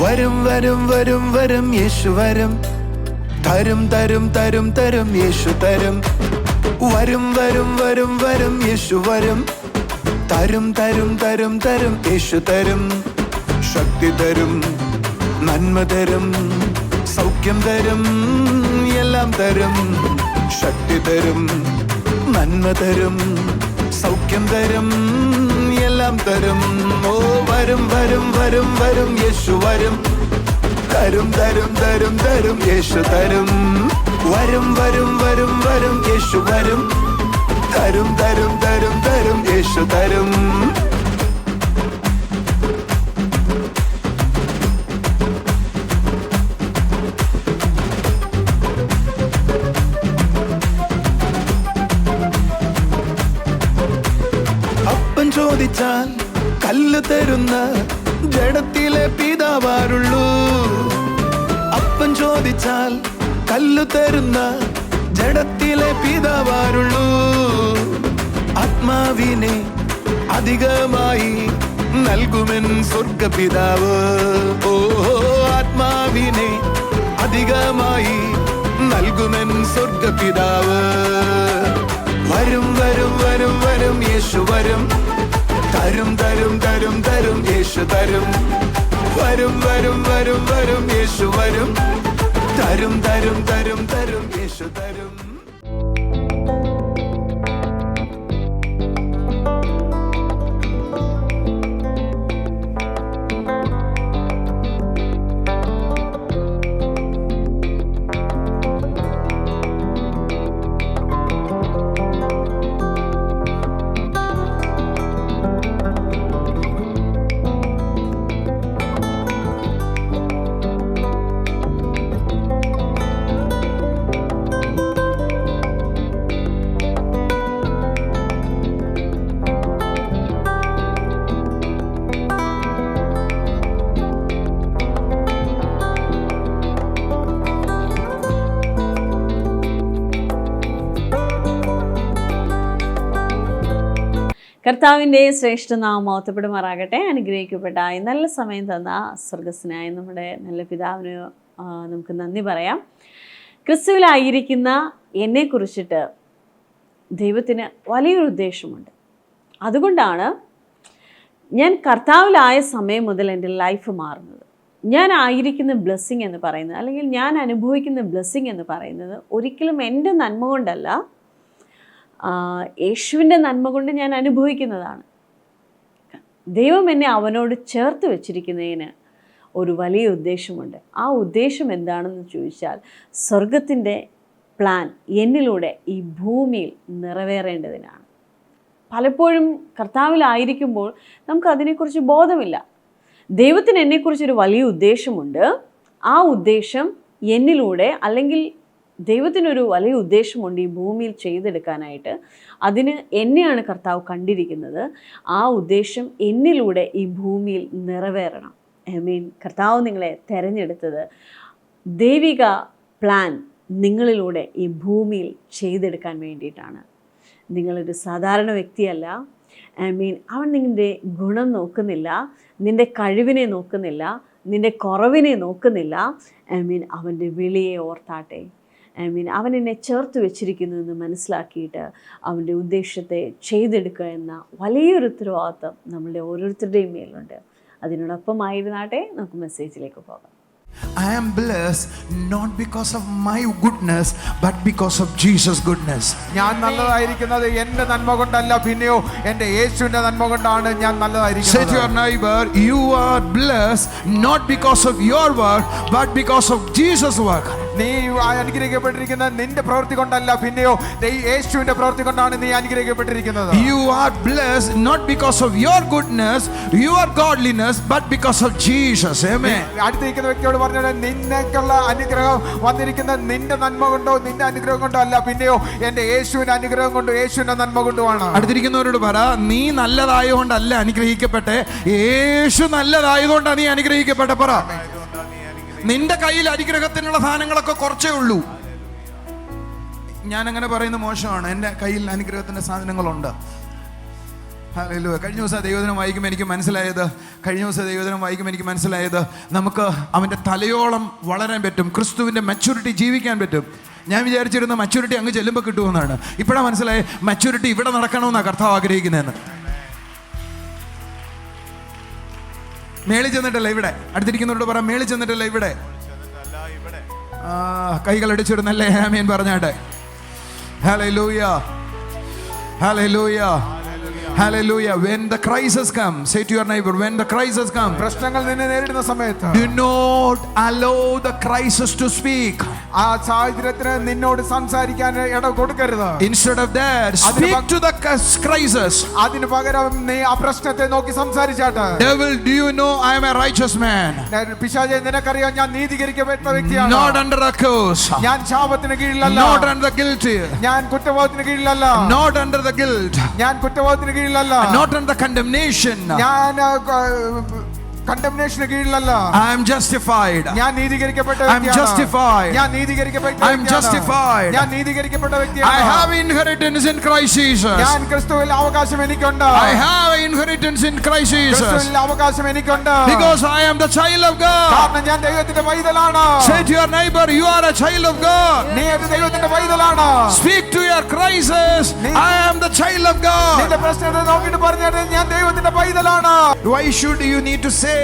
വരും വരും വരും വരും യേശു വരും. തരും തരും തരും തരും യേശു തരും. വരും വരും വരും വരും യേശു വരും. തരും തരും തരും തരും യേശു തരും. ശക്തി തരും, നന്മ തരും, സൗഖ്യം തരും, എല്ലാം തരും. ശക്തി തരും, നന്മ തരും, സൗഖ്യം തരും, എല്ലാം തരും. ഓ വരും വരും വരും വരും യേശു വരും. തരും തരും തരും തരും യേശു തരും. വരും വരും വരും വരും യേശു വരും. തരും തരും തരും തരും യേശു തരും. അപ്പൻ ചോദിച്ചാൽ കല്ല് തരുന്ന ജഡത്തിലെ പിതാവാരുള്ളൂ. അപ്പൻ ചോദിച്ചാൽ കല്ല് തരുന്ന ജഡത്തിലെ പിതാവാരുള്ളൂ. ആത്മാവിനെ അധികമായി നൽകുമെൻ സ്വർഗപിതാവ്. ഓ ആത്മാവിനെ അധികമായി നൽകുമെൻ സ്വർഗപിതാവ്. വരും വരും വരും വരും യേശു വരും. തരും തരും തരും തരും യേശു തരും. വരും വരും വരും വരും യേശു വരും. തരും തരും തരും തരും യേശു തരും. കർത്താവിൻ്റെ ശ്രേഷ്ഠനാമം മഹത്വപ്പെടുമാറാകട്ടെ. അനുഗ്രഹിക്കപ്പെട്ട നല്ല സമയം തന്ന സ്വർഗസ്സനായ നമ്മുടെ നല്ല പിതാവിന് നമുക്ക് നന്ദി പറയാം. ക്രിസ്തുവിലായിരിക്കുന്ന എന്നെക്കുറിച്ചിട്ട് ദൈവത്തിന് വലിയൊരു ഉദ്ദേശമുണ്ട്. അതുകൊണ്ടാണ് ഞാൻ കർത്താവിലായ സമയം മുതൽ എൻ്റെ ലൈഫ് മാറുന്നത്. ഞാൻ ആയിരിക്കുന്ന ബ്ലെസ്സിങ് എന്ന് പറയുന്നത്, അല്ലെങ്കിൽ ഞാൻ അനുഭവിക്കുന്ന ബ്ലെസ്സിങ് എന്ന് പറയുന്നത് ഒരിക്കലും എൻ്റെ നന്മ കൊണ്ടല്ല, യേശുവിൻ്റെ നന്മ കൊണ്ട് ഞാൻ അനുഭവിക്കുന്നതാണ്. ദൈവം എന്നെ അവനോട് ചേർത്ത് വെച്ചിരിക്കുന്നതിന് ഒരു വലിയ ഉദ്ദേശമുണ്ട്. ആ ഉദ്ദേശം എന്താണെന്ന് ചോദിച്ചാൽ, സ്വർഗത്തിൻ്റെ പ്ലാൻ എന്നിലൂടെ ഈ ഭൂമിയിൽ നിറവേറേണ്ടതിനാണ്. പലപ്പോഴും കർത്താവിലായിരിക്കുമ്പോൾ നമുക്കതിനെക്കുറിച്ച് ബോധമില്ല. ദൈവത്തിന് എന്നെക്കുറിച്ചൊരു വലിയ ഉദ്ദേശമുണ്ട്. ആ ഉദ്ദേശം എന്നിലൂടെ, അല്ലെങ്കിൽ ദൈവത്തിനൊരു വലിയ ഉദ്ദേശമുണ്ട് ഈ ഭൂമിയിൽ ചെയ്തെടുക്കാനായിട്ട്. അതിന് എന്നെയാണ് കർത്താവ് കണ്ടിരിക്കുന്നത്. ആ ഉദ്ദേശം എന്നിലൂടെ ഈ ഭൂമിയിൽ നിറവേറണം. കർത്താവ് നിങ്ങളെ തിരഞ്ഞെടുത്തത് ദൈവിക പ്ലാൻ നിങ്ങളിലൂടെ ഈ ഭൂമിയിൽ ചെയ്തെടുക്കാൻ വേണ്ടിയിട്ടാണ്. നിങ്ങളൊരു സാധാരണ വ്യക്തിയല്ല. അവൻ നിൻ്റെ ഗുണം നോക്കുന്നില്ല, നിൻ്റെ കഴിവിനെ നോക്കുന്നില്ല, നിൻ്റെ കുറവിനെ നോക്കുന്നില്ല. അവൻ്റെ വിളിയെ ഓർത്താട്ടെ. അവൻ എന്നെ ചേർത്ത് വെച്ചിരിക്കുന്നു എന്ന് മനസ്സിലാക്കിയിട്ട് അവൻ്റെ ഉദ്ദേശത്തെ ചെയ്തെടുക്കുക എന്ന വലിയൊരു ഉത്തരവാദിത്വം നമ്മളുടെ ഓരോരുത്തരുടെയും മേലുണ്ട്. അതിനോടൊപ്പമായിരുന്നാട്ടെ നമുക്ക് മെസ്സേജിലേക്ക് പോകാം. I am blessed not because of my goodness but because of Jesus' goodness. ഞാൻ നല്ലതായിരിക്കുന്നത് എൻ്റെ നന്മ കൊണ്ടല്ല, പിന്നെയോ എൻ്റെ യേശുവിൻ്റെ നന്മ കൊണ്ടാണ് ഞാൻ നല്ലതായിരിക്കുന്നത്. Say to your neighbor, you are blessed not because of your work but because of Jesus' work. നീ അനുഗ്രഹിക്കപ്പെട്ടിരിക്കുന്ന നിന്റെ പ്രവൃത്തി കൊണ്ടല്ല, പിന്നെയോ യേശുവിന്റെ പ്രവൃത്തി കൊണ്ടാണ് നീ അനുഗ്രഹിക്കപ്പെട്ടിരിക്കുന്നത്. You are blessed not because of your goodness, your godliness, but because of Jesus. Amen. അടുത്തിരിക്കുന്ന വ്യക്തിയോട് പറഞ്ഞത്, നിന്നേക്കുള്ള അനുഗ്രഹം വന്നിരിക്കുന്ന നിന്റെ നന്മ കൊണ്ടോ നിന്റെ അനുഗ്രഹം കൊണ്ടോ അല്ല, പിന്നെയോ എന്റെ യേശുവിന്റെ അനുഗ്രഹം കൊണ്ടോ യേശുവിന്റെ നന്മ കൊണ്ടുമാണ്. അടുത്തിരിക്കുന്നവരോട് പറ, നീ നല്ലതായതുകൊണ്ടല്ല അനുഗ്രഹിക്കപ്പെട്ടെ, യേശു നല്ലതായതുകൊണ്ടാണ് നീ അനുഗ്രഹിക്കപ്പെട്ടെ. പറ, നിന്റെ കയ്യിൽ അനുഗ്രഹത്തിനുള്ള സാധനങ്ങളൊക്കെ കുറച്ചേ ഉള്ളൂ. ഞാൻ അങ്ങനെ പറയുന്നത് മോശമാണ്. എൻ്റെ കയ്യിൽ അനുഗ്രഹത്തിന്റെ സാധനങ്ങളുണ്ട്. ഹല്ലേലൂയ. കഴിഞ്ഞ ദിവസം ദൈവദിനം വായിക്കുമ്പോൾ എനിക്ക് മനസ്സിലായത് നമുക്ക് അവൻ്റെ തലയോളം വളരാൻ പറ്റും, ക്രിസ്തുവിൻ്റെ മെച്യൂരിറ്റി ജീവിക്കാൻ പറ്റും. ഞാൻ വിചാരിച്ചിരുന്ന മെച്യൂരിറ്റി അങ്ങ് ചെല്ലുമ്പോൾ കിട്ടുമെന്നാണ്. ഇപ്പോഴാണ് മനസ്സിലായി മെച്യൂരിറ്റി ഇവിടെ നടക്കണമെന്നാണ് കർത്താവ് ആഗ്രഹിക്കുന്നതെന്ന്. മേളിൽ ചെന്നിട്ടല്ല ഇവിടെ. അടുത്തിരിക്കുന്നവരോട് പറ, മേളിൽ ചെന്നിട്ടല്ല ഇവിടെ. കൈകൾ അടിച്ചിടുന്നല്ലേ ആമേൻ പറഞ്ഞാട്ടെ. Hallelujah, hallelujah, hallelujah. When the crisis comes, say to your neighbor, when the crisis comes, പ്രശ്നങ്ങൾ നിന്നെ നേരിടുന്ന സമയത്ത്, do not allow the crisis to speak. ആ സാഹചര്യത്തിന് നിന്നോട് സംസാരിക്കാൻ ഇട കൊടുക്കരുത്. Instead of that, speak to the crisis. അതിനു പകരം നീ ആ പ്രശ്നത്തെ നോക്കി സംസാരിച്ചാട്ടെ. Devil, do you know I am a righteous man? പിശാചേ, നിനക്കറിയാം ഞാൻ നീതീകരിക്കപ്പെട്ട വ്യക്തിയാണ്. Not under a curse. ഞാൻ ശാപത്തിന് കീഴിലല്ല. Not under the guilt. ഞാൻ കുറ്റബോധത്തിന് കീഴിലല്ല. Not under the guilt. ഞാൻ കുറ്റബോധത്തിന് കീഴിലല്ല. Not under condemnation. ഞാൻ കണ്ടംനേഷന് കീഴിലല്ല. I am justified. ഞാൻ നീതീകരിക്കപ്പെട്ട I am വ്യക്തിയാണ്. justified. ഞാൻ നീതീകരിക്കപ്പെട്ട I am justified. ഞാൻ നീതീകരിക്കപ്പെട്ട വ്യക്തിയാണ്. I have inheritance in Christ Jesus. ഞാൻ ക്രിസ്തുവിൽ അവകാശം എനിക്കുണ്ട്. I have inheritance in Christ Jesus. ക്രിസ്തുവിൽ അവകാശം എനിക്കുണ്ട്. Because I am the child of God. കാരണം ഞാൻ ദൈവത്തിന്റെ പൈതലാണ്. Say to your neighbor, you are a child of God. നീ ഒരു ദൈവത്തിന്റെ പൈതലാണ്. Speak to your crisis. I am the child of God. നിന്റെ പ്രശ്നത്തെ നോക്കിയിട്ട് പറഞ്ഞാൽ ഞാൻ ദൈവത്തിന്റെ പൈതലാണ്. Why should you need to say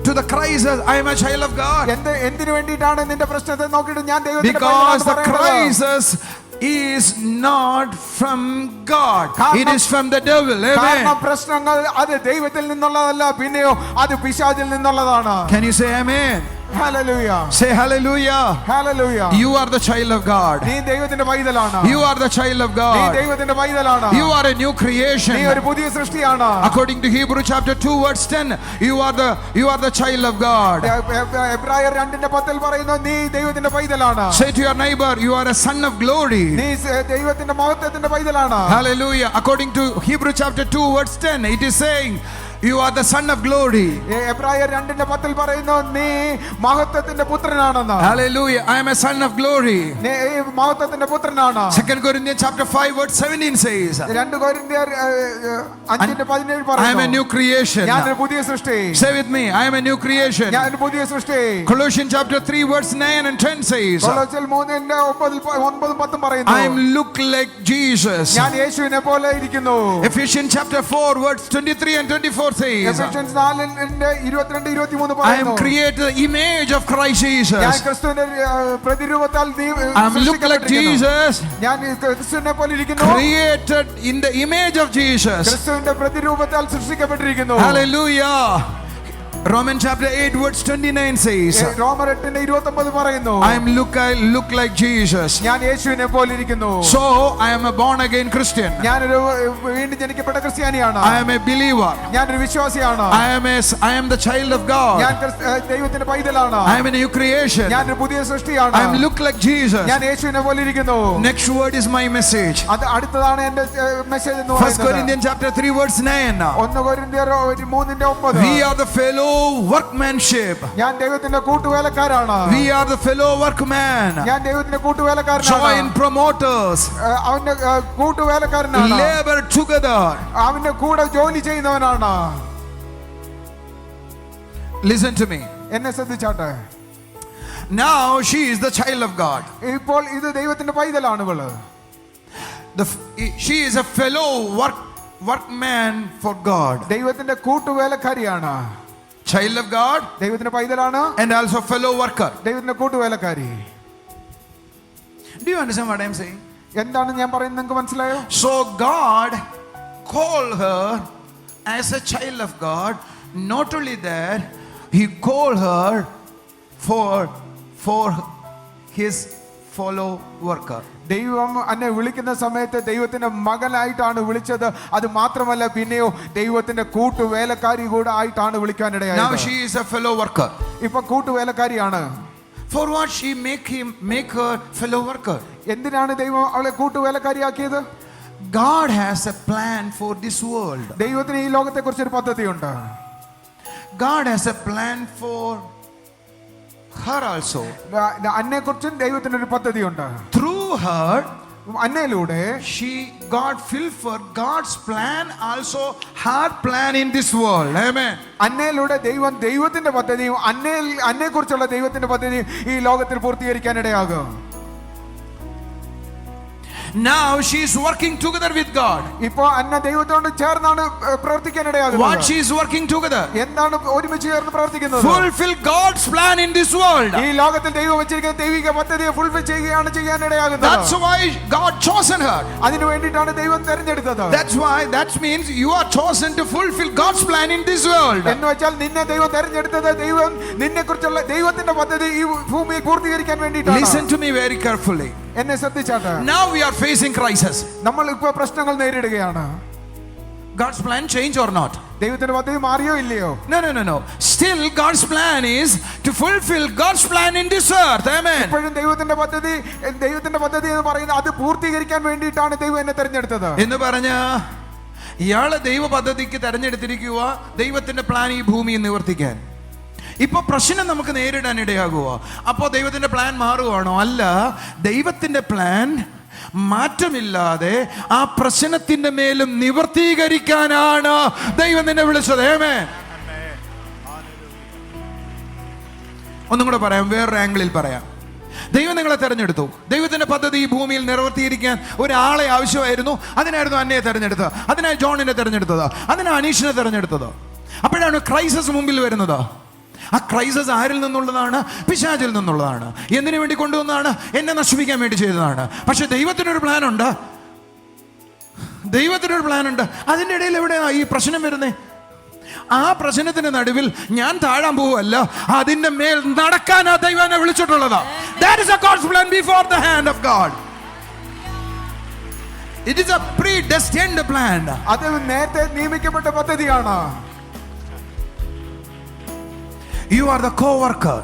to the crisis, I am a child of God? എന്തിനു വേണ്ടിയിട്ടാണ് നിന്റെ പ്രശ്നത്തെ നോക്കിയിട്ട് ഞാൻ ദൈവത്തിന്റെ Because the പൈതലാണെന്ന് പറയുന്നത്? crisis is not from God. It is from the devil. കാരണം Amen. പ്രശ്നങ്ങൾ അത് ദൈവത്തിൽ നിന്നുള്ളതല്ല, പിന്നെയോ അത് പിശാചിൽ നിന്നുള്ളതാണ്. Can you say amen? Hallelujah. Say hallelujah. Hallelujah. You are the child of God. നീ ദൈവത്തിന്റെ പൈതലാണ്. You are the child of നീ God. ദൈവത്തിന്റെ പൈതലാണ്. You are a new creation. നീ ഒരു പുതിയ സൃഷ്ടിയാണ്. According to Hebrew chapter 2 verse 10, you are the child of God. എബ്രായർ 2:10 പറയുന്നു നീ ദൈവത്തിന്റെ പൈതലാണ്. Say to your neighbor, you are a son of glory. നീ ദൈവത്തിന്റെ മഹത്വത്തിന്റെ പൈതലാണ്. Hallelujah. According to Hebrew chapter 2 verse 10, it is saying you are the son of glory. എബ്രായർ 2:10 പറയുന്നു നീ മഹത്വത്തിന്റെ പുത്രനാണെന്ന്. Hallelujah. I am a son of glory. നീ മഹത്വത്തിന്റെ പുത്രനാണ്. 2 Corinthians chapter 5 verse 17 says, 2 കൊരിന്ത്യർ 5:17 I am a പറയുന്നു new creation. ഞാനൊരു പുതിയ സൃഷ്ടി. Say with me, I am a new creation. ഞാനൊരു പുതിയ സൃഷ്ടി. Colossians chapter 3 verse 9 and 10 says, കൊലോസ്യർ 3:9-10 പറയുന്നു I am look like Jesus. ഞാൻ യേശുവിനെ പോലെ ഇരിക്കുന്നു. Ephesians chapter 4 verse 23 and 24 says, എഫെസ്യൻസ് 4:22-23 I am പറയുന്നു created the image of Christ ഞാൻ Jesus. ക്രിസ്തുവിന്റെ പ്രതിരൂപത്താൽ I am look like Jesus, ഞാൻ ക്രിസ്തുവിനെ പോലെ ഇരിക്കുന്നു. created in the image of Jesus. ക്രിസ്തുവിന്റെ പ്രതിരൂപത്താൽ സൃഷ്ടിക്കപ്പെട്ടിരിക്കുന്നു. Hallelujah. Romans chapter 8 verse 29 says, റോമർ 8:29 പറയുന്നു I am look like Jesus. ഞാൻ യേശുവിനെ പോലെ ഇരിക്കുന്നു. So I am a born again Christian. ഞാനൊരു വീണ്ടും ജനിക്കപ്പെട്ട ക്രിസ്ത്യാനിയാണ്. I am a believer. ഞാനൊരു വിശ്വാസിയാണ്. I am the child of God. ഞാൻ ദൈവത്തിന്റെ പൈതലാണ്. I am a new creation. ഞാനൊരു പുതിയ സൃഷ്ടിയാണ്. I am look like Jesus. ഞാൻ യേശുവിനെ പോലെ ഇരിക്കുന്നു. Next word is my message. അത് അടുത്തതാണ് എന്റെ മെസ്സേജ് എന്ന് 1 പറയുന്നത്. Corinthians chapter 3 verse 9. 1 കൊരിന്ത്യർ 3:9 We are the fellow workmanship. ഞാൻ ദൈവത്തിന്റെ കൂട്ടുവേലക്കാരാണ്. We are the fellow workman. ഞാൻ ദൈവത്തിന്റെ കൂട്ടുവേലക്കാരനാണ്. Joint promoters. അവന്റെ കൂട്ടുവേലക്കാരനാണ്. Labor together. അവന്റെ കൂടെ ജോലി ചെയ്യുന്നവനാണ്. Listen to me. എന്നെ ശ്രദ്ധിച്ചാട്ടെ. Now she is the child of God. ഇപ്പോൾ ഇത് ദൈവത്തിന്റെ പൈതലാണ് ഇവള്. She is a fellow workman for God. ദൈവത്തിന്റെ കൂട്ടുവേലക്കാരിയാണ്. Child of God ദൈവത്തിന്റെ പൈതലാണ്. and also fellow worker. ദൈവത്തിന്റെ കൂട്ടുവേലക്കാരി. Do you understand what I am saying? എന്താണ് ഞാൻ പറയുന്നത് നിങ്ങൾക്ക് മനസ്സിലായോ? So God called her as a child of God. Not only that, He called her for His fellow worker. ദൈവം എന്നെ വിളിക്കുന്ന സമയത്ത് ദൈവത്തിന്റെ മകനായിട്ടാണ് വിളിച്ചത്. അത് മാത്രമല്ല പിന്നെയോ ദൈവത്തിന്റെ കൂട്ടുവേലക്കാരി കൂടെ ആയിട്ടാണ് വിളിക്കാനിടയായത്. Now she is a fellow worker. ഇപ്പൊ കൂട്ടുവേലക്കാരിയാണ്. For what she make her fellow worker? എന്തിനാണ് ദൈവം അവളെ കൂട്ടുവേലക്കാരിയാക്കിയത്? God has a plan for this world. ദൈവത്തിന് ഈ ലോകത്തെ കുറിച്ച് ഒരു പദ്ധതിയുണ്ട്. God has a plan for her also. അന്നെ കുറിച്ചും ദൈവത്തിന് ഒരു പദ്ധതിയുണ്ട്. Through her, അന്നയിലൂടെ God fulfilled God's plan, also her plan in this world. Amen. അന്നയിലൂടെ ദൈവത്തിന്റെ പദ്ധതിയും അന്നയെ കുറിച്ചുള്ള ദൈവത്തിന്റെ പദ്ധതിയും ഈ ലോകത്തിൽ പൂർത്തീകരിക്കാനിടയാകും. Now she is working together with God. ഇപ്പോ അന്ന ദൈവത്തോട് ചേർന്നാണ് പ്രവർത്തിക്കാനിടയാകുന്നത്. What she is working together? എന്താണ് ഒരുമിച്ച് ചേർന്ന് പ്രവർത്തിക്കുന്നത്? Fulfill God's plan in this world. ഈ ലോകത്തിൽ ദൈവം വെച്ചിരിക്കുന്ന ദൈവിക പദ്ധതിയെ fulfil ചെയ്യാനിടയാകുന്നത്. That's why God chosen her. അതിനു വേണ്ടിയിട്ടാണ് ദൈവം തിരഞ്ഞെടുത്തത്. That means you are chosen to fulfill God's plan in this world. എന്ന് വെച്ചാൽ നിന്നെ ദൈവം തിരഞ്ഞെടുത്തത് ദൈവം നിന്നെക്കുറിച്ചുള്ള ദൈവത്തിന്റെ പദ്ധതി ഈ ഭൂമിയിൽ പൂർത്തീകരിക്കാൻ വേണ്ടിയിട്ടാണ്. Listen to me very carefully. എന്നെ ശ്രദ്ധിച്ചാട്ടെ. Now we are facing crisis. നമ്മൾ ഇപ്പോൾ പ്രശ്നങ്ങൾ നേരിടുകയാണ്. God's plan change or not? ദൈവത്തിന്റെ പദ്ധതി മാറിയോ ഇല്ലയോ? No. Still God's plan is to fulfill God's plan in this earth. Amen. ഇപ്പോഴും ദൈവത്തിന്റെ പദ്ധതി എന്ന് പറയുന്നത് അത് പൂർത്തീകരിക്കാൻ വേണ്ടിയിട്ടാണ് ദൈവം എന്നെ തിരഞ്ഞെടുത്തത് എന്ന് പറഞ്ഞ ഇയാളെ ദൈവ പദ്ധതിക്ക് തിരഞ്ഞെടുത്തിരിക്കുക ദൈവത്തിന്റെ പ്ലാൻ ഈ ഭൂമിയിൽ നിവർത്തിക്കാൻ. ഇപ്പൊ പ്രശ്നം നമുക്ക് നേരിടാൻ ഇടയാകുമോ? അപ്പോൾ ദൈവത്തിന്റെ പ്ലാൻ മാറുവാണോ? അല്ല, ദൈവത്തിന്റെ പ്ലാൻ മാറ്റമില്ലാതെ ആ പ്രശ്നത്തിന്റെ മേലും നിവർത്തീകരിക്കാനാണ് ദൈവം നിന്നെ വിളിച്ചത്. ആമേൻ. ഒന്നും കൂടെ പറയാം, വേറൊരു ആംഗിളിൽ പറയാം. ദൈവം നിങ്ങളെ തെരഞ്ഞെടുത്തു. ദൈവത്തിന്റെ പദ്ധതി ഈ ഭൂമിയിൽ നിവർത്തിയിരിക്കാൻ ഒരാളെ ആവശ്യമായിരുന്നു. അതിനായിരുന്നു അന്നയെ തെരഞ്ഞെടുത്തത്, അതിനായി ജോണിനെ തെരഞ്ഞെടുത്തത്, അതിനാണ് അനീഷിനെ തെരഞ്ഞെടുത്തത്. അപ്പോഴാണ് ക്രൈസിസ് മുമ്പിൽ വരുന്നത്. ആ ക്രൈസിസ് ആരിൽ നിന്നുള്ളതാണ്? പിശാചിൽ നിന്നുള്ളതാണ്. എന്തിനു വേണ്ടി കൊണ്ടുവന്നതാണ്? എന്നെ നശിപ്പിക്കാൻ വേണ്ടി ചെയ്തതാണ്. പക്ഷെ ദൈവത്തിനൊരു പ്ലാൻ ഉണ്ട്. അതിൻ്റെ ഇടയിൽ എവിടെയാണ് ഈ പ്രശ്നം വരുന്നത്? ആ പ്രശ്നത്തിന്റെ നടുവിൽ ഞാൻ താഴാൻ പോവല്ല, അതിന്റെ മേൽ നടക്കാനാ ദൈവം എന്നെ വിളിച്ചിട്ടുള്ളത്. That is a God's plan before the hand of God. It is a predestined plan. അത് നേരത്തെ നിയമിക്കപ്പെട്ട പദ്ധതിയാണ്. You are the co-worker.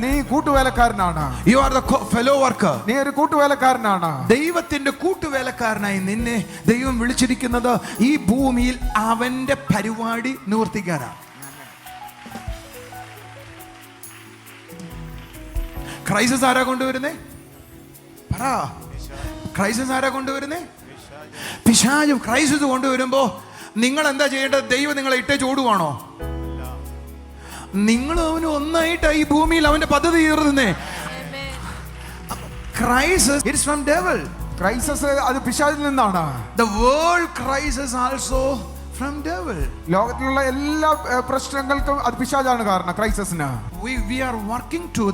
നീ കൂട്ടുവേലക്കാരനാണ്. You are the fellow worker. നീ ഒരു കൂട്ടുവേലക്കാരനാണ്. ദൈവത്തിന്റെ കൂട്ടുവേലക്കാരനായി നിന്നെ ദൈവം വിളിച്ചിരിക്കുന്നത് ഈ ഭൂമിയിൽ അവന്റെ പരിപാടി നിവർത്തിക്കാനാണ്. ക്രൈസിസ് ആരാ കൊണ്ടുവരുന്നേ? പറ. ക്രൈസിസ് ആരാ കൊണ്ടുവരുന്നേ? പിശാച് ക്രൈസിസ് കൊണ്ടുവരുമ്പോ നിങ്ങൾ എന്താ ചെയ്യേണ്ടത്? ദൈവം നിങ്ങളെ ഇട്ടേച്ച് ഓടുവാണോ? നിങ്ങൾ അവന് ഒന്നായിട്ടാണ് ഈ ഭൂമിയിൽ അവന്റെ പദ്ധതി തീർന്നേ. Crisis, it is from devil. Crisis അത് പിശാചിൽ നിന്നാണ്. The world crisis also from devil. ലോകത്തിലുള്ള എല്ലാ പ്രശ്നങ്ങൾക്കും അത് പിശാചാണ് കാരണം. ക്രൈസിസിന് we are working to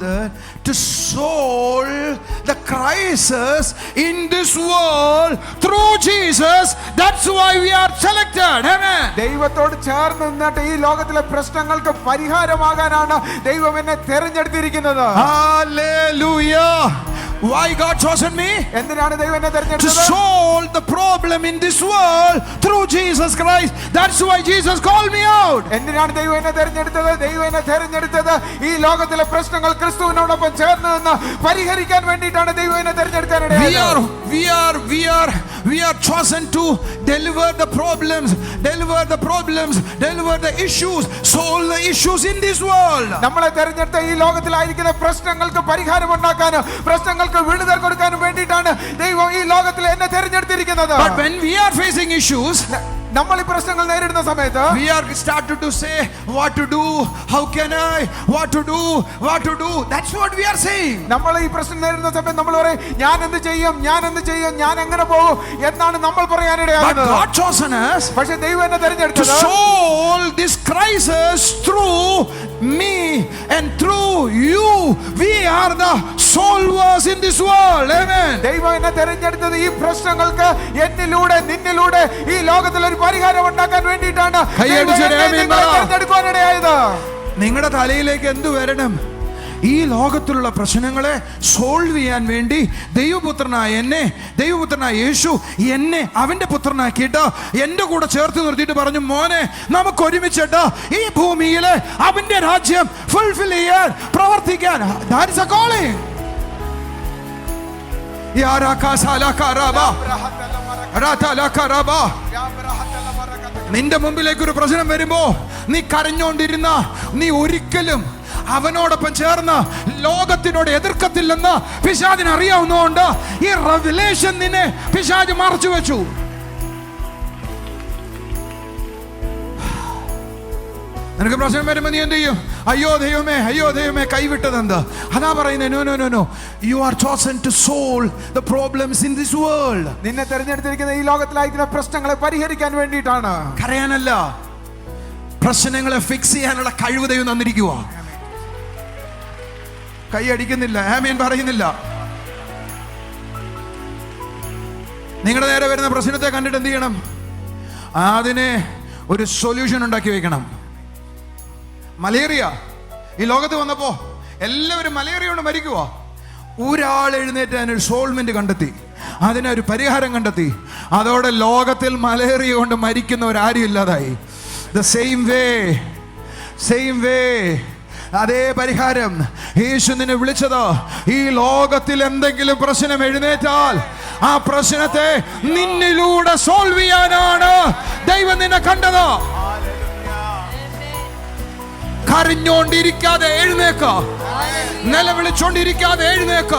solve the crisis in this world through Jesus. That's why we are selected. Amen. ദൈവത്തോട് ചേർന്ന് നിന്നിട്ട് ഈ ലോകത്തിലെ പ്രശ്നങ്ങൾക്ക് പരിഹാരമാകാനാണ് ദൈവം എന്നെ തിരഞ്ഞെടുത്തിരിക്കുന്നത്. Hallelujah. Why God chosen me? എന്തിനാണ് ദൈവം എന്നെ To തിരഞ്ഞെടുത്തത്? solve the problem in this world through Jesus Christ. That's why Jesus called me out. എന്തിനാണ് ദൈവം എന്നെ തിരഞ്ഞെടുത്തത്? ദൈവം എന്നെ തിരഞ്ഞെടുത്തത് ഈ ലോകത്തിലെ പ്രശ്നങ്ങൾ ക്രിസ്തുവിനോടൊപ്പം ചേർന്ന് നിന്ന് പരിഹരിക്കാൻ വേണ്ടിയിട്ടാണ് ദൈവം എന്നെ തിരഞ്ഞെടുക്കാനിടയായത്. We are chosen to deliver the problems, deliver the issues, solve the issues in this world. നമ്മളെ തിരഞ്ഞെടുത്ത ഈ ലോകത്തിലായിരിക്കുന്ന പ്രശ്നങ്ങൾക്ക് പരിഹാരം ഉണ്ടാക്കാനും പ്രശ്നങ്ങൾക്ക് വിടുതൽ കൊടുക്കാനും വേണ്ടിയിട്ടാണ് ദൈവം ഈ ലോകത്തിൽ എന്നെ തിരഞ്ഞെടുത്തിരിക്കുന്നത്. But when we are facing issues, നമ്മൾ ഈ പ്രശ്നങ്ങൾ നേരിടുന്ന സമയത്ത് we are started to say what to do, how can I, what to do. That's what we are saying. നമ്മൾ ഈ പ്രശ്നം നേരിടുന്ന സമയത്ത് നമ്മൾ പറയും ഞാൻ എന്ത് ചെയ്യും, ഞാൻ എങ്ങനെ പോകും എന്നാണ് നമ്മൾ പറയാനിടയാകുന്നത്. But God chosen us പക്ഷേ ദൈവം എന്നെ to തിരഞ്ഞെടുത്തത് solve this crisis through me and through you. We are the solvers in this world. Amen. ദൈവം എന്നെ തിരഞ്ഞെടുത്തത് ഈ പ്രശ്നങ്ങൾക്ക് എന്നിലൂടെ നിന്നിലൂടെ ഈ ലോകത്തിൽ ഒരു പരിഹാരം ഉണ്ടാക്കാൻ വേണ്ടിയിട്ടാണ് തിരഞ്ഞെടുക്കാനിടയായത്. നിങ്ങളുടെ തലയിലേക്ക് എന്ത് വരണം? ഈ ലോകത്തിലുള്ള പ്രശ്നങ്ങളെ സോൾവ് ചെയ്യാൻ വേണ്ടി ദൈവപുത്രനായ യേശു എന്നെ അവന്റെ പുത്രനാക്കിയിട്ട് എന്റെ കൂടെ ചേർത്ത് നിർത്തിയിട്ട് പറഞ്ഞു, മോനെ നമുക്ക് ഒരുമിച്ചിട്ട് ഈ ഭൂമിയിലെ അവന്റെ രാജ്യം ഫുൾഫിൽ ചെയ്യാൻ പ്രവർത്തിക്കാൻ. That is a calling. നിന്റെ മുമ്പിലേക്ക് ഒരു പ്രശ്നം വരുമ്പോ നീ കരഞ്ഞോണ്ടിരുന്ന നീ ഒരിക്കലും അവനോടൊപ്പം ചേർന്ന് ലോകത്തിനോട് എതിർക്കത്തില്ലെന്ന് പിശാചിന് അറിയാവുന്നതുകൊണ്ട് ഈ റെവലേഷൻ നിന്നെ പിശാച് മറച്ചു വെച്ചു. നിനക്ക് പ്രശ്നം വരുമ്പോൾ നീ എന്ത് ചെയ്യും? അയ്യോ ദൈവമേ കൈവിട്ടതെന്ത്? അതാ പറയുന്നത്, no no no no, you are chosen to solve the problems in this world. നിന്നെ തെരഞ്ഞെടുത്തിരിക്കുന്ന ഈ ലോകത്തിലായിരിക്കുന്ന പ്രശ്നങ്ങളെ പരിഹരിക്കാൻ വേണ്ടിയിട്ടാണ്, കരയാനല്ല. പ്രശ്നങ്ങളെ ഫിക്സ് ചെയ്യാനുള്ള കഴിവ് ദൈവം തന്നിരിക്കുക. കൈ അടിക്കുന്നില്ല, ആമേൻ പറയുന്നില്ല. നിങ്ങളുടെ നേരെ വരുന്ന പ്രശ്നത്തെ കണ്ടിട്ട് എന്ത് ചെയ്യണം? അതിനെ ഒരു സൊല്യൂഷൻ ഉണ്ടാക്കി വെക്കണം. മലേറിയ ഈ ലോകത്ത് വന്നപ്പോ എല്ലാവരും മലേറിയ കൊണ്ട് മരിക്കുക. ഒരാൾ എഴുന്നേറ്റ് അതിനൊരു സോൾവെന്റ് കണ്ടെത്തി, അതിനൊരു പരിഹാരം കണ്ടെത്തി. അതോടെ ലോകത്തിൽ മലേറിയ കൊണ്ട് മരിക്കുന്നവരാരും ഇല്ലാതായി. ദ സെയിം വേ അതേ പരിഹാരം യേശു നിന്നെ വിളിച്ചത്. ഈ ലോകത്തിൽ എന്തെങ്കിലും പ്രശ്നം എഴുന്നേറ്റാൽ ആ പ്രശ്നത്തെ നിന്നിലൂടെ സോൾവ് ചെയ്യാനാണ് ദൈവം നിന്നെ കണ്ടത്. കരഞ്ഞോണ്ടിരിക്കാതെ എഴുന്നേക്ക, നിലവിളിച്ചോണ്ടിരിക്കാതെ എഴുന്നേക്ക.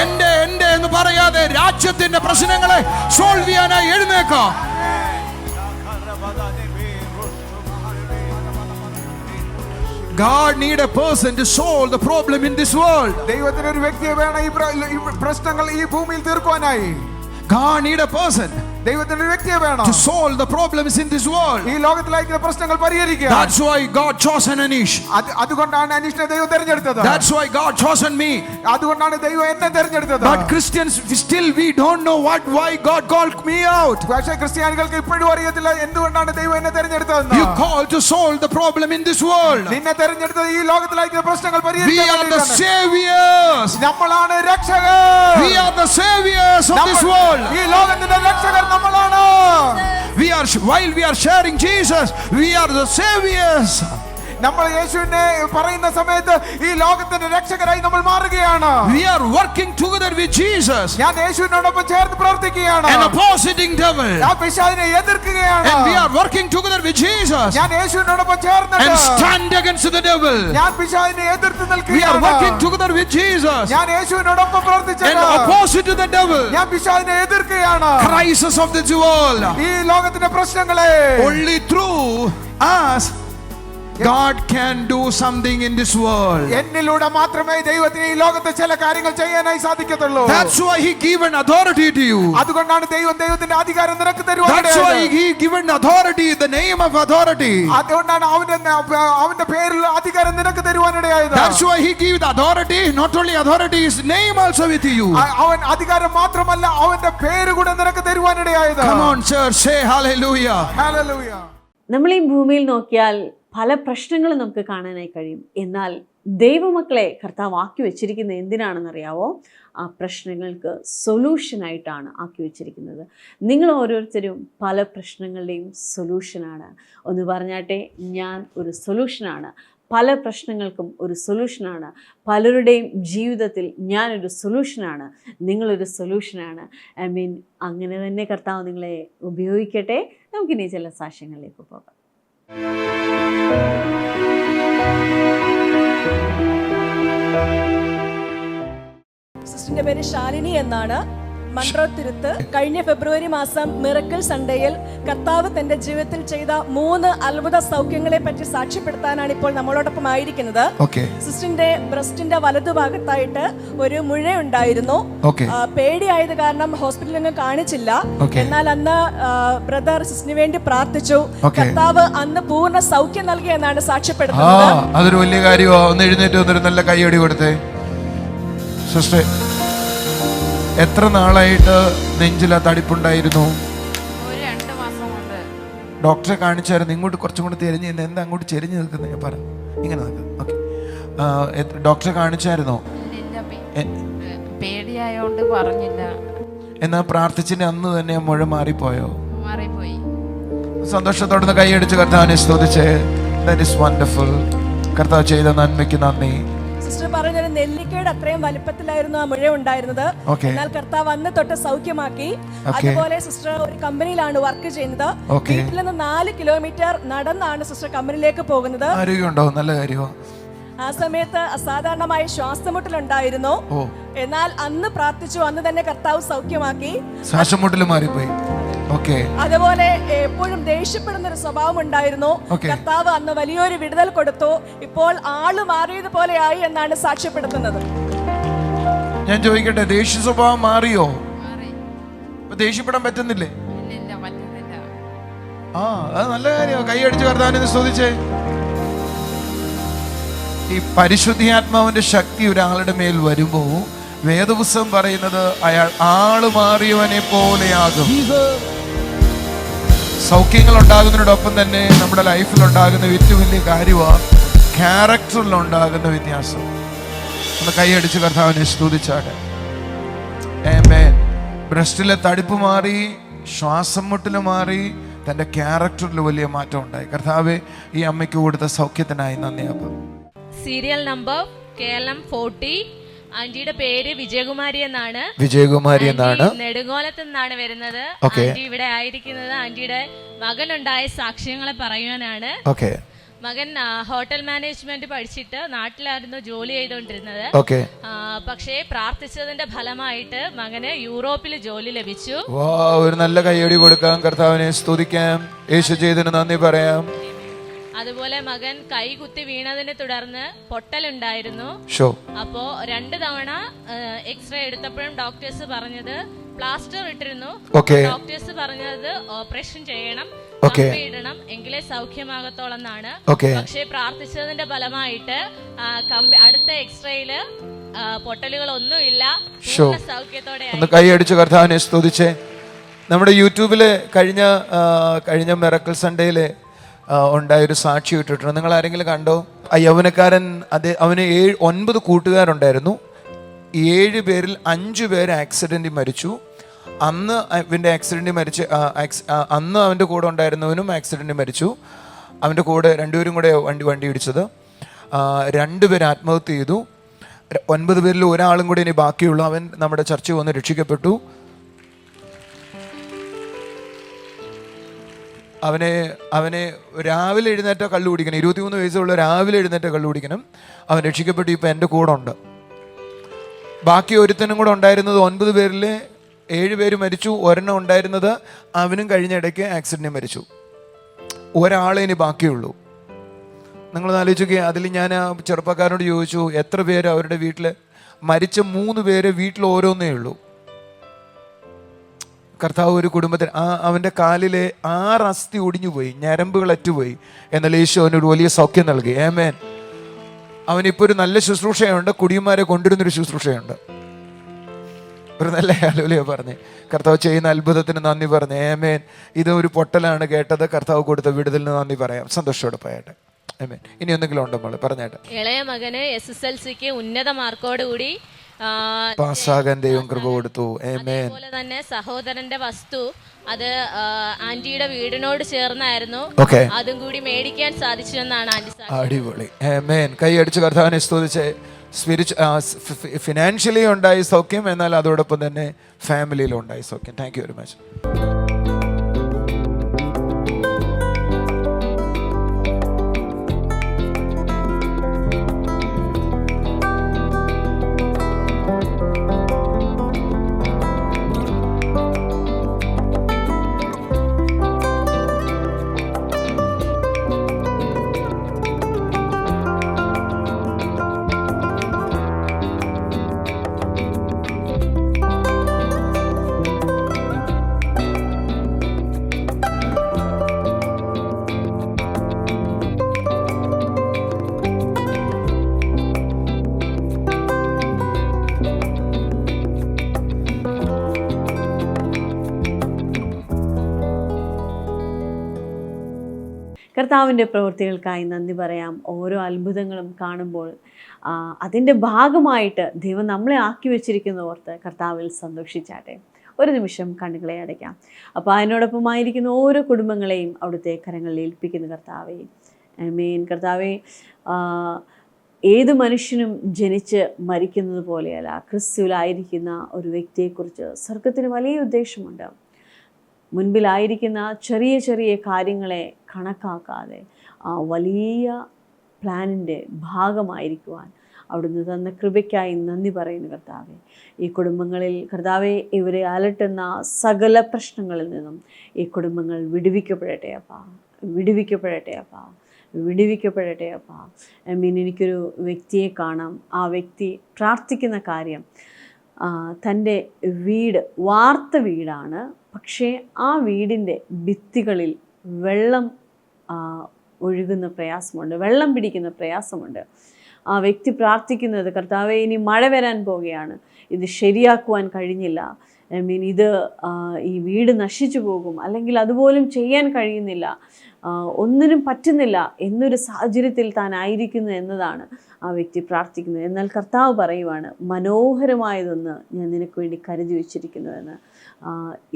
എന്റെ എന്ന് പറയാതെ രാജ്യത്തിന്റെ പ്രശ്നങ്ങളെ സോൾവ് ചെയ്യാനായി എഴുന്നേക്ക. God need a person to solve the problem in this world. ദൈവത്തിന് ഒരു വ്യക്തിയെ വേണം ഈ പ്രശ്നങ്ങൾ ഈ ഭൂമിയിൽ തീർക്കുവാനായി. God need a person. ദൈവത്തിന് ഒരു വ്യക്തിയെ വേണം to solve the problems in this world. ഈ ലോകത്തിലായിരിക്കുന്ന പ്രശ്നങ്ങൾ പരിഹരിക്കാൻ. That's why God chosen Anish. അതുകൊണ്ടാണ് അനീഷിനെ ദൈവം തിരഞ്ഞെടുത്തത്. That's why God chosen me. അതുകൊണ്ടാണ് ദൈവം എന്നെ തിരഞ്ഞെടുത്തത്. But Christians still we don't know why God called me out. പക്ഷേ ക്രിസ്ത്യാനികൾക്ക് ഇപ്പോഴും അറിയത്തില്ല എന്തുകൊണ്ടാണ് ദൈവം എന്നെ തിരഞ്ഞെടുത്തതെന്ന്. You called to solve the problem in this world. നിന്നെ തിരഞ്ഞെടുത്തത് ഈ ലോകത്തിലായിരിക്കുന്ന പ്രശ്നങ്ങൾ പരിഹരിക്കാൻ. We are the saviors. നമ്മളാണ് രക്ഷകർ. We are the saviors of this world. ഈ ലോകത്തിന്റെ രക്ഷകർ നമ്മളാണ്. While we are sharing Jesus, we are the saviors. നമ്മൾ യേശുവിനെ പറയുന്ന സമയത്ത് ഈ ലോകത്തിന്റെ രക്ഷകരായി നമ്മൾ മാറുകയാണ്. We are working together with Jesus. ഞാൻ യേശുവിനോടൊപ്പം ചേർന്ന് പ്രവർത്തിക്കുകയാണ്. And opposing devil. ഞാൻ പിശാചിനെ എതിർക്കുകയാണ്. And we are working together with Jesus. ഞാൻ യേശുവിനോടൊപ്പം ചേർന്നിട്ട് And stand against the devil. ഞാൻ പിശാചിനെ എതിർത്ത് നിൽക്കുകയാണ്. We are working together with Jesus. ഞാൻ യേശുവിനോടൊപ്പം പ്രവർത്തിച്ചിട്ട് And opposite to the devil. ഞാൻ പിശാചിനെ എതിർക്കുകയാണ്. Crisis of this world. ഈ ലോകത്തിന്റെ പ്രശ്നങ്ങളെ Only through us God can do something in this world. എന്നിലൂടെ മാത്രമേ ദൈവത്തിന് ഈ ലോകത്തെ ചില കാര്യങ്ങൾ ചെയ്യാനായി സാധിക്കത്തുള്ളൂ. That's why he given authority to you. അതുകൊണ്ടാണ് ദൈവത്തിന്റെ അധികാരം നിനക്ക് തരുവാൻ. That's why he given authority, the name of authority. അതുകൊണ്ടാണ് അവന്റെ പേരിൽ അധികാരം നിനക്ക് തരുവാനിടയായത്. That's why he give the authority, not only authority, his name also with you. അവൻ അധികാരം മാത്രമല്ല അവന്റെ പേര് കൂടെ നിനക്ക് തരുവാനിടയായത്. Come on church, say hallelujah. Hallelujah. നമ്മൾ ഈ ഭൂമിയിൽ നോക്കിയാൽ പല പ്രശ്നങ്ങളും നമുക്ക് കാണാനായി കഴിയും. എന്നാൽ ദൈവമക്കളെ കർത്താവ് ആക്കി വെച്ചിരിക്കുന്നത് എന്തിനാണെന്നറിയാവോ? ആ പ്രശ്നങ്ങൾക്ക് സൊല്യൂഷനായിട്ടാണ് ആക്കി വെച്ചിരിക്കുന്നത്. നിങ്ങൾ ഓരോരുത്തരും പല പ്രശ്നങ്ങളുടെയും സൊല്യൂഷനാണ്. ഒന്ന് പറഞ്ഞാട്ടെ, ഞാൻ ഒരു സൊല്യൂഷനാണ്. പല പ്രശ്നങ്ങൾക്കും ഒരു സൊല്യൂഷനാണ്. പലരുടെയും ജീവിതത്തിൽ ഞാനൊരു സൊല്യൂഷനാണ്. നിങ്ങളൊരു സൊല്യൂഷനാണ്. അങ്ങനെ തന്നെ കർത്താവ് നിങ്ങളെ ഉപയോഗിക്കട്ടെ. നമുക്കിനി ചില സാക്ഷ്യങ്ങളിലേക്ക് പോകാം. സിസ്റ്ററിന്റെ പേര് ശാലിനി എന്നാണ്. മൺട്രോത്തുരുത്ത്. കഴിഞ്ഞ ഫെബ്രുവരി മാസം മിറക്കിൾ സൺഡേയിൽ കർത്താവ് തന്റെ ജീവിതത്തിൽ ചെയ്ത 3 അത്ഭുത സൗഖ്യങ്ങളെ പറ്റി സാക്ഷ്യപ്പെടുത്താനാണ് ഇപ്പോൾ നമ്മളോടൊപ്പം ആയിരിക്കുന്നത്. സിസ്റ്ററിന്റെ ബ്രസ്റ്റിന്റെ വലതുഭാഗത്തായിട്ട് ഒരു മുഴ ഉണ്ടായിരുന്നു. പേടിയായത് കാരണം ഹോസ്പിറ്റലിൽ കാണിച്ചില്ല. എന്നാൽ അന്ന് ബ്രദർ സിസ്റ്ററിന് വേണ്ടി പ്രാർത്ഥിച്ചു. കർത്താവ് അന്ന് പൂർണ്ണ സൗഖ്യം നൽകി എന്നാണ് സാക്ഷ്യപ്പെടുത്തുന്നത്. അതൊരു വലിയ കാര്യമോ? ഒന്ന് എഴുന്നേറ്റ് വന്നൊരു നല്ല കൈയടി കൊടുത്തേ. സിസ്റ്റർ, എത്ര നാളായിട്ട് നെഞ്ചില തടിപ്പുണ്ടായിരുന്നു? 2 മാസം കൊണ്ട്. ഡോക്ടറെ കാണിച്ചായിരുന്നു. ഇങ്ങോട്ട് കുറച്ചും കൂടെ തിരിഞ്ഞ് എന്താ അങ്ങോട്ട് ചെരിഞ്ഞ് നിൽക്കുന്നത്? ഞാൻ പറഞ്ഞു ഇങ്ങനെ നിൽക്കും. ഓക്കെ, ഡോക്ടറെ കാണിച്ചായിരുന്നോ? പേടിയായോണ്ട് പറഞ്ഞില്ല. എന്നാ പ്രാർത്ഥിച്ചിട്ട് അന്ന് തന്നെ മുഴ മാറിപ്പോയോ? മാറിപ്പോയി. സന്തോഷത്തോടെ കൈയടിച്ച് കർത്താവിനെ സ്തുതിച്ചേ. That is wonderful. കർത്താവ് ചെയ്ത നന്മയ്ക്ക് നന്ദി. സിസ്റ്റർ പറഞ്ഞൊരു നെല്ലിക്കയുടെ അത്രയും വലിപ്പത്തിലായിരുന്നു ആ മുഴ ഉണ്ടായിരുന്നത്. എന്നാൽ കർത്താവ് അന്ന് തൊട്ട് സൗഖ്യമാക്കി. അതുപോലെ സിസ്റ്റർ ഒരു കമ്പനിയിലാണ് വർക്ക് ചെയ്യുന്നത്. വീട്ടിൽ നിന്ന് 4 കിലോമീറ്റർ നടന്നാണ് സിസ്റ്റർ കമ്പനിയിലേക്ക് പോകുന്നത്. ആരോഗ്യമുണ്ടോ? നല്ല കാര്യമോ? ആ സമയത്ത് അസാധാരണമായ ശ്വാസമുട്ടലുണ്ടായിരുന്നു. എന്നാൽ അന്ന് പ്രാർത്ഥിച്ചു, അന്ന് തന്നെ കർത്താവ് സൗഖ്യമാക്കി. ശ്വാസമുട്ടൽ മാറിപ്പോയി. ഓക്കെ. അതുപോലെ എപ്പോഴും ദേഷ്യപ്പെടുന്ന ഒരു സ്വഭാവം ഉണ്ടായിരുന്നു. കർത്താവ് അന്ന് വലിയൊരു വിടുതൽ കൊടുത്തു. ഇപ്പോൾ ആള് മാറിയതുപോലെ ആയി എന്നാണ് സാക്ഷ്യപ്പെടുത്തുന്നത്. ഞാൻ ചോദിക്കട്ടെ, ദേഷ്യ സ്വഭാവം മാറിയോ? മാറി. ദേഷ്യപ്പെടാൻ പറ്റുന്നില്ലേ? ഇല്ലില്ല, പറ്റുന്നില്ല. അത് നല്ല കാര്യമാണ്. കൈയടിച്ച് കർത്താവിനെ സ്തുതിച്ചേ. ഈ പരിശുദ്ധാത്മാവിന്റെ ശക്തി ഒരാളുടെ മേൽ വരുമ്പോ വേദപുസ്തകം പറയുന്നത് അയാൾ ആള് മാറിയവനെ പോലെയാകും. സൗഖ്യങ്ങൾ ഉണ്ടാകുന്നതിനോടൊപ്പം തന്നെ നമ്മുടെ ലൈഫിൽ ഉണ്ടാകുന്ന ഏറ്റവും വലിയ കാര്യമാണ് ക്യാരക്ടറിൽ ഉണ്ടാകുന്ന വ്യത്യാസം. ഒന്ന് കൈയടിച്ച് കർത്താവിനെ സ്തുതിച്ചാട്ടെ. ആമേൻ. ബ്രസ്റ്റിലെ തടിപ്പ് മാറി, ശ്വാസം മുട്ടൽ മാറി, തൻ്റെ ക്യാരക്ടറിൽ വലിയ മാറ്റം ഉണ്ടായി. കർത്താവെ, ഈ അമ്മയ്ക്ക് കൊടുത്ത സൗഖ്യത്തിനായി നന്ദി. അപ്പം സീരിയൽ നമ്പർ KLM 40. ആന്റിയുടെ പേര് വിജയകുമാരി എന്നാണ്. വിജയകുമാരി എന്നാണ്. നെടുങ്കോലത്ത് നിന്നാണ് വരുന്നത്. ആന്റി ഇവിടെ ആയിരിക്കുന്നത് ആന്റിയുടെ മകനുണ്ടായ സാക്ഷ്യങ്ങളെ പറയുവാനാണ്. മകൻ ഹോട്ടൽ മാനേജ്മെന്റ് പഠിച്ചിട്ട് നാട്ടിലായിരുന്നു ജോലി ചെയ്തുകൊണ്ടിരുന്നത്. പക്ഷേ പ്രാർത്ഥിച്ചതിന്റെ ഫലമായിട്ട് മകന് യൂറോപ്പിൽ ജോലി ലഭിച്ചു. ഒരു നല്ല കൈയടി കൊടുക്കാം, കർത്താവിനെ സ്തുതിക്കാം, യേശു ചെയ്തതിന് നന്ദി പറയാം. അതുപോലെ മകൻ കൈകുത്തി വീണതിനെ തുടർന്ന് പൊട്ടലുണ്ടായിരുന്നു. അപ്പോ 2 തവണ എക്സ്റേ എടുത്തപ്പോഴും ഡോക്ടേഴ്സ് പറഞ്ഞത് പ്ലാസ്റ്റർ ഇട്ടിരുന്നു. ഡോക്ടേഴ്സ് പറഞ്ഞത് ഓപ്പറേഷൻ ചെയ്യണം, ഇടണം, എങ്കിലേ സൗഖ്യമാകത്തോളെന്നാണ്. പക്ഷേ പ്രാർത്ഥിച്ചതിന്റെ ഫലമായിട്ട് അടുത്ത എക്സ്റേയില് പൊട്ടലുകളൊന്നുമില്ല, സൗഖ്യത്തോടെ. ഒന്ന് കൈയടിച്ച് കർത്താവിനെ സ്തുതിച്ചേ. നമ്മുടെ യൂട്യൂബില് കഴിഞ്ഞ മിറക്കിൾ സൺഡേയില് ഉണ്ടായൊരു സാക്ഷി ഇട്ടിട്ടുണ്ട്. നിങ്ങൾ ആരെങ്കിലും കണ്ടോ? ആ യൗവനക്കാരൻ, അവന് 9 കൂട്ടുകാരുണ്ടായിരുന്നു. 7 പേരിൽ 5 പേര് ആക്സിഡന്റിൽ മരിച്ചു. അന്ന് അവൻ്റെ ആക്സിഡന്റിൽ മരിച്ച് അന്ന് അവൻ്റെ കൂടെ ഉണ്ടായിരുന്നവനും ആക്സിഡന്റിൽ മരിച്ചു. അവൻ്റെ കൂടെ 2 പേരും കൂടെ വണ്ടി ഇടിച്ചത്. 2 പേര് ആത്മഹത്യ ചെയ്തു. 9 പേരിൽ ഒരാളും കൂടി ഇനി ബാക്കിയുള്ളൂ. അവൻ നമ്മുടെ ചർച്ചിൽ വന്ന് രക്ഷിക്കപ്പെട്ടു. അവനെ രാവിലെ എഴുന്നേറ്റ കള്ളു കുടിക്കണം. 23 വയസ്സുള്ള രാവിലെ എഴുന്നേറ്റ കള്ളു കുടിക്കണം. അവൻ രക്ഷിക്കപ്പെട്ടു. ഇപ്പം എൻ്റെ കൂടെ ഉണ്ട്. ബാക്കി ഒരുത്തനും കൂടെ ഉണ്ടായിരുന്നത് 9 പേരിൽ 7 പേര് മരിച്ചു. ഒരെണ്ണം ഉണ്ടായിരുന്നത് അവനും കഴിഞ്ഞ ഇടയ്ക്ക് ആക്സിഡൻറ്റിൽ മരിച്ചു. ഒരാളെ ഇനി ബാക്കിയുള്ളൂ. നിങ്ങൾ ആലോചിക്കുക. അതിൽ ഞാൻ ആ ചെറുപ്പക്കാരനോട് ചോദിച്ചു, എത്ര പേര് അവരുടെ വീട്ടിൽ മരിച്ച? 3 പേര് വീട്ടിൽ ഓരോന്നേ ഉള്ളൂ. കർത്താവ് ഒരു കുടുംബത്തിന് അവൻ്റെ കാലിലെ 6 അസ്ഥി ഒടിഞ്ഞുപോയി, ഞരമ്പുകൾ അറ്റുപോയി. എന്നാൽ യേശു അവനൊരു വലിയ സൗഖ്യം നൽകി. ആമേൻ. അവനിപ്പോൾ ഒരു നല്ല ശുശ്രൂഷയുണ്ട്, കുടിയന്മാരെ കൊണ്ടുവരുന്നൊരു ശുശ്രൂഷയുണ്ട്. ഒരു നല്ല ഹല്ലേലൂയ പറഞ്ഞേ. കർത്താവ് ചെയ്യുന്ന അത്ഭുതത്തിന് നന്ദി പറഞ്ഞേ. ആമേൻ. ഇത് ഒരു പൊട്ടലാണ് കേട്ടത്. കർത്താവ് കൊടുത്ത വിടുതലിന് നന്ദി പറയാം. സന്തോഷത്തോടെ പോയാട്ടെ. ആമേൻ. ഇനി എന്തെങ്കിലും ഉണ്ടോ മോളെ? പറഞ്ഞാട്ടെ. ഇളയ മകന് SSLCക്ക് ഉന്നത മാർക്കോടുകൂടി പാസ്സാകാൻ ദൈവം കൃപ കൊടുത്തു. ആമേൻ. അതുപോലെ തന്നെ സഹോദരന്റെ വസ്തു അത് ആന്റിയുടെ വീടിനോട് ചേർന്നായിരുന്നു. അതും കൂടി മേടിക്കാൻ സാധിച്ചു എന്നാണ് ആന്റി. അടിപൊളി. ആമേൻ. കൈയടിച്ച് കർത്താവിനെ സ്തുതിച്ച്. ഫിനാൻഷ്യലി ഉണ്ടായ സൗഖ്യം, എന്നാൽ അതോടൊപ്പം തന്നെ ഫാമിലിയിലും ഉണ്ടായ സൗഖ്യം. Thank you very much. കർത്താവിൻ്റെ പ്രവൃത്തികൾക്കായി നന്ദി പറയാം. ഓരോ അത്ഭുതങ്ങളും കാണുമ്പോൾ അതിൻ്റെ ഭാഗമായിട്ട് ദൈവം നമ്മളെ ആക്കി വെച്ചിരിക്കുന്ന ഓർത്ത് കർത്താവിൽ സന്തോഷിച്ചാട്ടെ. ഒരു നിമിഷം കണ്ണുകളെ അടയ്ക്കാം. അപ്പോൾ അതിനോടൊപ്പമായിരിക്കുന്ന ഓരോ കുടുംബങ്ങളെയും അവിടുത്തെ കരങ്ങളിൽ ഏൽപ്പിക്കുന്ന കർത്താവേ. ആമേൻ. കർത്താവേ, ഏത് മനുഷ്യനും ജനിച്ച് മരിക്കുന്നത് പോലെയല്ല, ക്രിസ്തുവിലായിരിക്കുന്ന ഒരു വ്യക്തിയെക്കുറിച്ച് സ്വർഗത്തിന് വലിയ ഉദ്ദേശമുണ്ട്. മുൻപിലായിരിക്കുന്ന ചെറിയ ചെറിയ കാര്യങ്ങളെ കണക്കാക്കാതെ വലിയ പ്ലാനിൻ്റെ ഭാഗമായിരിക്കുവാൻ അവിടുന്ന് തന്ന കൃപയ്ക്കായി നന്ദി പറയുന്നു കർത്താവെ. ഈ കുടുംബങ്ങളിൽ കർത്താവെ ഇവരെ അലട്ടുന്ന സകല പ്രശ്നങ്ങളിൽ നിന്നും ഈ കുടുംബങ്ങൾ വിടുവിക്കപ്പെടട്ടെ അപ്പാ, വിടുവിക്കപ്പെടട്ടെ അപ്പാ, വിടുവിക്കപ്പെടട്ടെ അപ്പാ. എനിക്കൊരു വ്യക്തിയെ കാണാം. ആ വ്യക്തി പ്രാർത്ഥിക്കുന്ന കാര്യം തൻ്റെ വീട് വാർത്ത വീടാണ്, പക്ഷേ ആ വീടിൻ്റെ ഭിത്തികളിൽ വെള്ളം ഒഴുകുന്ന പ്രയാസമുണ്ട്, വെള്ളം പിടിക്കുന്ന പ്രയാസമുണ്ട്. ആ വ്യക്തി പ്രാർത്ഥിക്കുന്നത്, കർത്താവേ ഇനി മഴ വരാൻ പോവുകയാണ്, ഇത് ശരിയാക്കുവാൻ കഴിഞ്ഞില്ല, ഇത് ഈ വീട് നശിച്ചു പോകും, അല്ലെങ്കിൽ അതുപോലും ചെയ്യാൻ കഴിയുന്നില്ല, ഒന്നിനും പറ്റുന്നില്ല എന്നൊരു സാഹചര്യത്തിൽ താൻ ആയിരിക്കുന്നു എന്നതാണ് ആ വ്യക്തി പ്രാർത്ഥിക്കുന്നത്. എന്നാൽ കർത്താവ് പറയുവാണ്, മനോഹരമായതൊന്ന് ഞാൻ നിനക്ക് വേണ്ടി കരുതി വച്ചിരിക്കുന്നുവെന്ന്.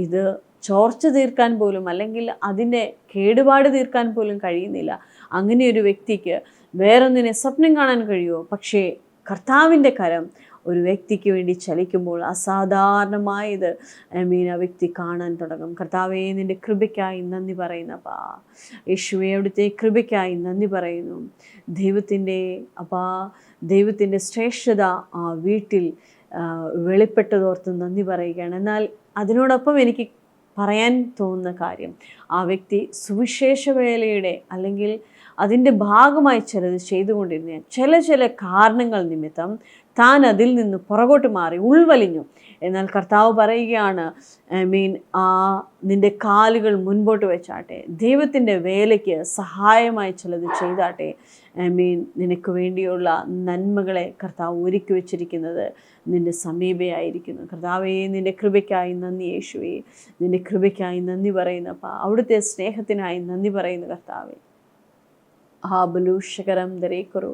ഇത് ചോർച്ച തീർക്കാൻ പോലും, അല്ലെങ്കിൽ അതിൻ്റെ കേടുപാട് തീർക്കാൻ പോലും കഴിയുന്നില്ല. അങ്ങനെ ഒരു വ്യക്തിക്ക് വേറൊന്നിനെ സ്വപ്നം കാണാൻ കഴിയുമോ? പക്ഷേ കർത്താവിൻ്റെ കരം ഒരു വ്യക്തിക്ക് വേണ്ടി ചലിക്കുമ്പോൾ അസാധാരണമായത് ആ വ്യക്തി കാണാൻ തുടങ്ങും. കർത്താവേ നിൻ്റെ കൃപയ്ക്കായി നന്ദി പറയുന്നപ്പാ. യേശുവേ അവിടുത്തെ കൃപയ്ക്കായി നന്ദി പറയുന്നു. ദൈവത്തിൻ്റെ ശ്രേഷ്ഠത ആ വീട്ടിൽ വെളിപ്പെട്ടതോർത്ത് നന്ദി പറയുകയാണ്. എന്നാൽ അതിനോടൊപ്പം എനിക്ക് പറയാൻ തോന്നുന്ന കാര്യം, ആ വ്യക്തി സുവിശേഷ വേലയുടെ അല്ലെങ്കിൽ അതിൻ്റെ ഭാഗമായി ചിലത് ചെയ്തുകൊണ്ടിരുന്ന ചില കാരണങ്ങൾ നിമിത്തം താൻ അതിൽ നിന്ന് പുറകോട്ട് മാറി ഉൾവലിഞ്ഞു. എന്നാൽ കർത്താവ് പറയുകയാണ്, നിൻ്റെ കാലുകൾ മുൻപോട്ട് വെച്ചാട്ടെ, ദൈവത്തിൻ്റെ വേലയ്ക്ക് സഹായമായി ചിലത് ചെയ്താട്ടെ. നിനക്ക് വേണ്ടിയുള്ള നന്മകളെ കർത്താവ് ഒരുക്കി വച്ചിരിക്കുന്നത് നിൻ്റെ സമീപയായിരിക്കുന്നു. കർത്താവേ നിൻ്റെ കൃപയ്ക്കായി നന്ദി. യേശുവേ നിൻ്റെ കൃപയ്ക്കായി നന്ദി പറയുന്നപ്പാ, അവിടുത്തെ സ്നേഹത്തിനായി നന്ദി പറയുന്നു കർത്താവേ. ബലൂഷകരം ധരേക്കറു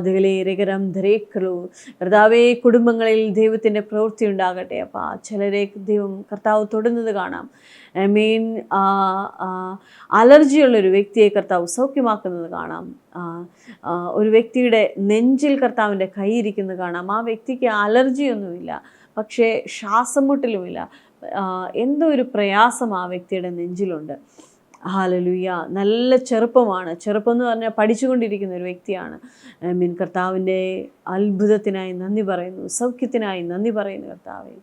ദഗലേരകരം ധരേക്കറു. കർത്താവേ കുടുംബങ്ങളിൽ ദൈവത്തിൻ്റെ പ്രവൃത്തി ഉണ്ടാകട്ടെ അപ്പാ. ചിലരെ ദൈവം കർത്താവ് തൊടുന്നത് കാണാം. അലർജിയുള്ളൊരു വ്യക്തിയെ കർത്താവ് സൗഖ്യമാക്കുന്നത് കാണാം. ഒരു വ്യക്തിയുടെ നെഞ്ചിൽ കർത്താവിൻ്റെ കൈ ഇരിക്കുന്നത് കാണാം. ആ വ്യക്തിക്ക് അലർജിയൊന്നുമില്ല, പക്ഷേ ശ്വാസം മുട്ടലുമില്ല. എന്തോ ഒരു പ്രയാസം ആ വ്യക്തിയുടെ നെഞ്ചിലുണ്ട്. ഹല്ലേലൂയ. നല്ല ചെറുപ്പമാണ്. ചെറുപ്പം എന്ന് പറഞ്ഞാൽ പഠിച്ചുകൊണ്ടിരിക്കുന്ന ഒരു വ്യക്തിയാണ്. കർത്താവിൻ്റെ അത്ഭുതത്തിനായി നന്ദി പറയുന്നു, സൗഖ്യത്തിനായി നന്ദി പറയുന്നു കർത്താവേ.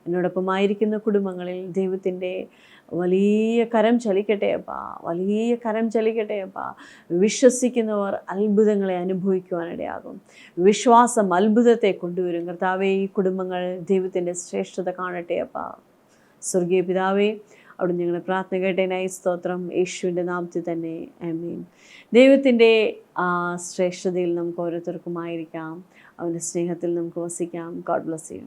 എന്നോടൊപ്പമായിരിക്കുന്ന കുടുംബങ്ങളിൽ ദൈവത്തിൻ്റെ വലിയ കരം ചലിക്കട്ടെ അപ്പാ, വലിയ കരം ചലിക്കട്ടെ അപ്പാ. വിശ്വസിക്കുന്നവർ അത്ഭുതങ്ങളെ അനുഭവിക്കുവാനിടയാകും. വിശ്വാസം അത്ഭുതത്തെ കൊണ്ടുവരും. കർത്താവേ ഈ കുടുംബങ്ങൾ ദൈവത്തിൻ്റെ ശ്രേഷ്ഠത കാണട്ടെ അപ്പാ. സ്വർഗീയ പിതാവേ, അവിടെ ഞങ്ങളുടെ പ്രാർത്ഥന കേട്ടതിനായി സ്തോത്രം. യേശുവിൻ്റെ നാമത്തിൽ തന്നെ ആമേൻ. ദൈവത്തിൻ്റെ ശ്രേഷ്ഠതയിൽ നമുക്ക് ഓരോരുത്തർക്കുമായിരിക്കാം. അവൻ്റെ സ്നേഹത്തിൽ നമുക്ക് വസിക്കാം. God bless you.